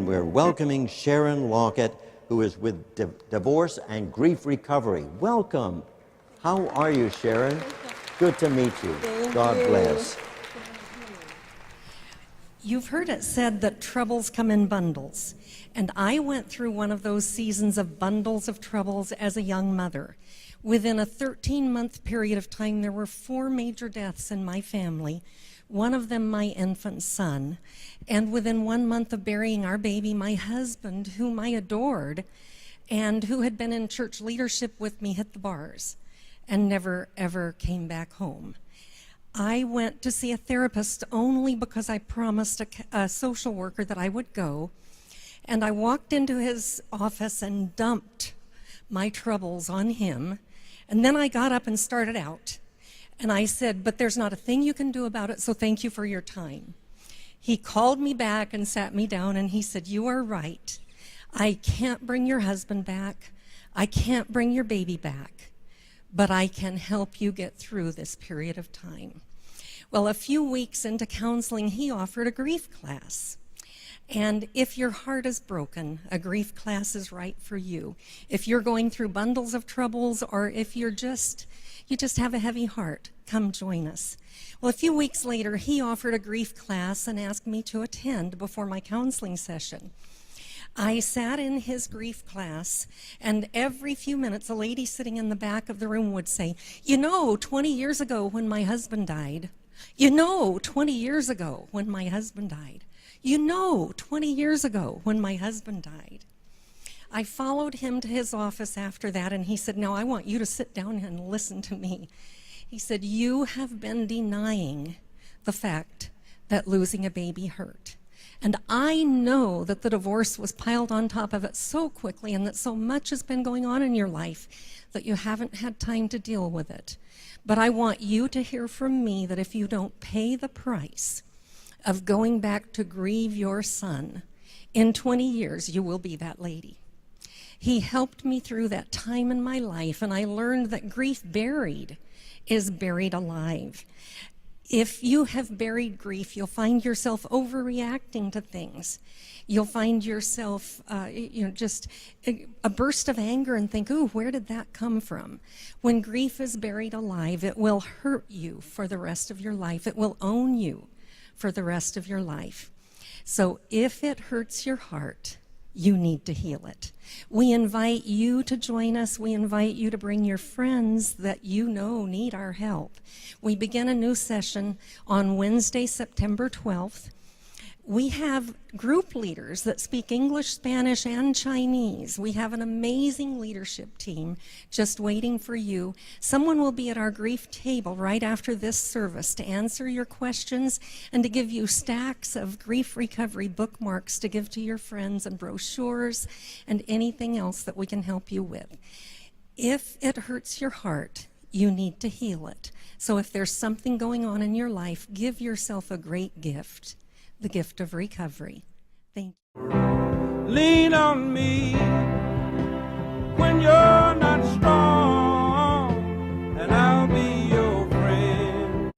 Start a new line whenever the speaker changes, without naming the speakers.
we're welcoming Sharon Lockett, who is with Divorce and Grief Recovery. Welcome. How are you, Sharon? Good to meet you. God bless.
You've heard it said that troubles come in bundles, and I went through one of those seasons of bundles of troubles as a young mother. Within a 13-month period of time, there were 4 major deaths in my family, one of them my infant son, and within 1 month of burying our baby, my husband, whom I adored, and who had been in church leadership with me, hit the bars and never, ever came back home. I went to see a therapist only because I promised a social worker that I would go, and I walked into his office and dumped my troubles on him, and then I got up and started out, and I said, but there's not a thing you can do about it, so thank you for your time. He called me back and sat me down, and he said, you are right. I can't bring your husband back. I can't bring your baby back, but I can help you get through this period of time. Well, a few weeks into counseling, he offered a grief class. And if your heart is broken, a grief class is right for you. If you're going through bundles of troubles, or if you just have a heavy heart, come join us. Well, a few weeks later, he offered a grief class and asked me to attend before my counseling session. I sat in his grief class, and every few minutes, a lady sitting in the back of the room would say, 20 years ago when my husband died, 20 years ago when my husband died, 20 years ago when my husband died. I followed him to his office after that, and he said, now I want you to sit down and listen to me. He said, you have been denying the fact that losing a baby hurt. And I know that the divorce was piled on top of it so quickly, and that so much has been going on in your life that you haven't had time to deal with it. But I want you to hear from me that if you don't pay the price of going back to grieve your son, in 20 years you will be that lady. He helped me through that time in my life, and I learned that grief buried is buried alive. If you have buried grief, you'll find yourself overreacting to things. You'll find yourself, just a burst of anger and think, ooh, where did that come from? When grief is buried alive, it will hurt you for the rest of your life. It will own you for the rest of your life. So if it hurts your heart, you need to heal it. We invite you to join us. We invite you to bring your friends that you know need our help. We begin a new session on Wednesday, September 12th. We have group leaders that speak English, Spanish, and Chinese. We have an amazing leadership team just waiting for you. Someone will be at our grief table right after this service to answer your questions and to give you stacks of grief recovery bookmarks to give to your friends, and brochures and anything else that we can help you with. If it hurts your heart, you need to heal it. So if there's something going on in your life, give yourself a great gift. The gift of recovery. Thank you.
Lean on me.